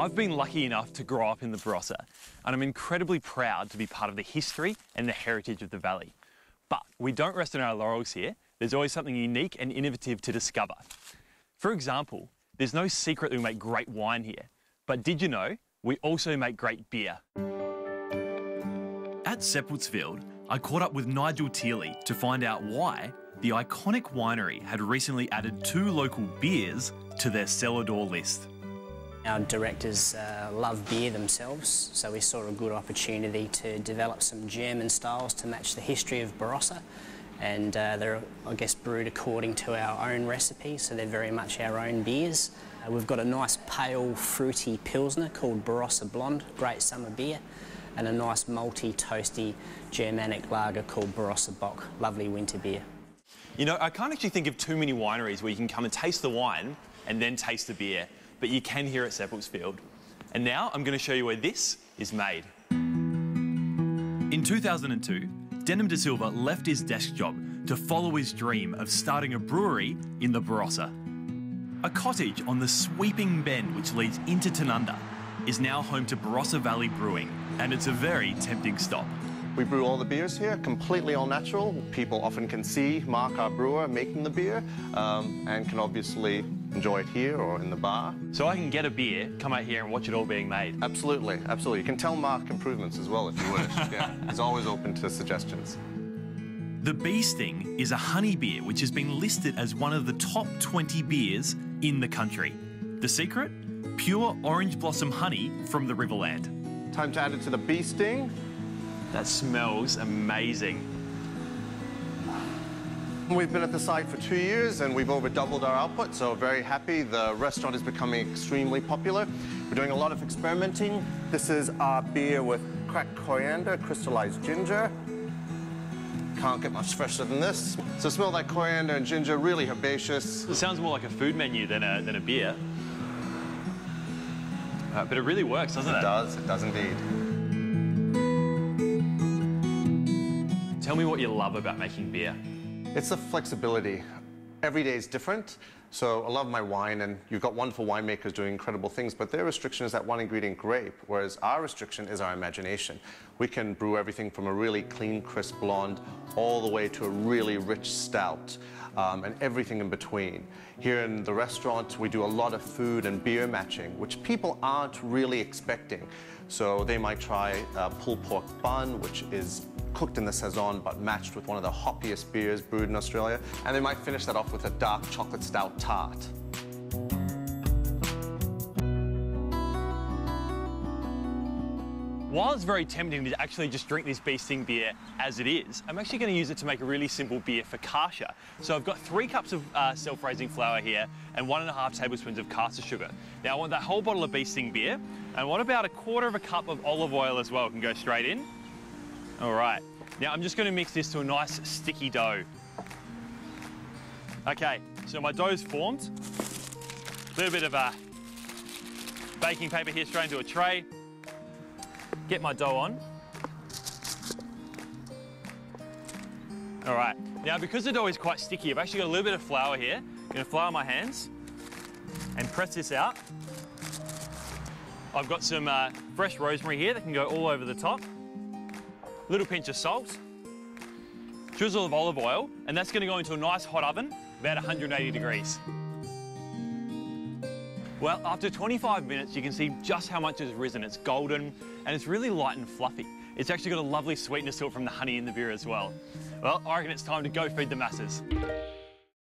I've been lucky enough to grow up in the Barossa, and I'm incredibly proud to be part of the history and the heritage of the valley. But we don't rest on our laurels here. There's always something unique and innovative to discover. For example, there's no secret that we make great wine here. But did you know we also make great beer? At Seppeltsfield, I caught up with Nigel Teely to find out why the iconic winery had recently added 2 local beers to their cellar door list. Our directors love beer themselves, so we saw a good opportunity to develop some German styles to match the history of Barossa. And they're, I guess, brewed according to our own recipe, so they're very much our own beers. We've got a nice pale, fruity Pilsner called Barossa Blonde, great summer beer, and a nice malty, toasty Germanic lager called Barossa Bock, lovely winter beer. You know, I can't actually think of too many wineries where you can come and taste the wine and then taste the beer, but you can here at Seppeltsfield. And now I'm going to show you where this is made. In 2002, Denham De Silva left his desk job to follow his dream of starting a brewery in the Barossa. A cottage on the sweeping bend which leads into Tanunda is now home to Barossa Valley Brewing, and it's a very tempting stop. We brew all the beers here, completely all natural. People often can see Mark, our brewer, making the beer, and can obviously enjoy it here or in the bar. So I can get a beer, come out here and watch it all being made? Absolutely, absolutely. You can tell Mark improvements as well if you wish. Yeah, he's always open to suggestions. The Bee Sting is a honey beer which has been listed as one of the top 20 beers in the country. The secret? Pure orange blossom honey from the Riverland. Time to add it to the Bee Sting. That smells amazing. We've been at the site for 2 years and we've over doubled our output, so very happy. The restaurant is becoming extremely popular. We're doing a lot of experimenting. This is our beer with cracked coriander, crystallized ginger. Can't get much fresher than this. So smell like coriander and ginger, really herbaceous. It sounds more like a food menu than a beer. But it really works, doesn't it? It does indeed. Tell me what you love about making beer. It's the flexibility. Every day is different. So I love my wine, and you've got wonderful winemakers doing incredible things, but their restriction is that one ingredient grape, whereas our restriction is our imagination. We can brew everything from a really clean, crisp blonde all the way to a really rich stout, and everything in between. Here in the restaurant, we do a lot of food and beer matching, which people aren't really expecting. So they might try a pulled pork bun, which is cooked in the saison but matched with one of the hoppiest beers brewed in Australia, and they might finish that off with a dark chocolate stout tart. While it's very tempting to actually just drink this Bee Sting beer as it is, I'm actually going to use it to make a really simple beer for kasha. So I've got 3 cups of self-raising flour here and 1.5 tablespoons of caster sugar. Now I want that whole bottle of Bee Sting beer, and I want about 1/4 cup of olive oil as well. It can go straight in. All right, now I'm just going to mix this to a nice sticky dough. Okay, so my dough's formed. A little bit of baking paper here straight into a tray. Get my dough on. All right, now because the dough is quite sticky, I've actually got a little bit of flour here. I'm going to flour my hands and press this out. I've got some fresh rosemary here that can go all over the top. Little pinch of salt, drizzle of olive oil, and that's going to go into a nice hot oven, about 180 degrees. Well, after 25 minutes, you can see just how much has risen. It's golden, and it's really light and fluffy. It's actually got a lovely sweetness to it from the honey in the beer as well. Well, I reckon it's time to go feed the masses.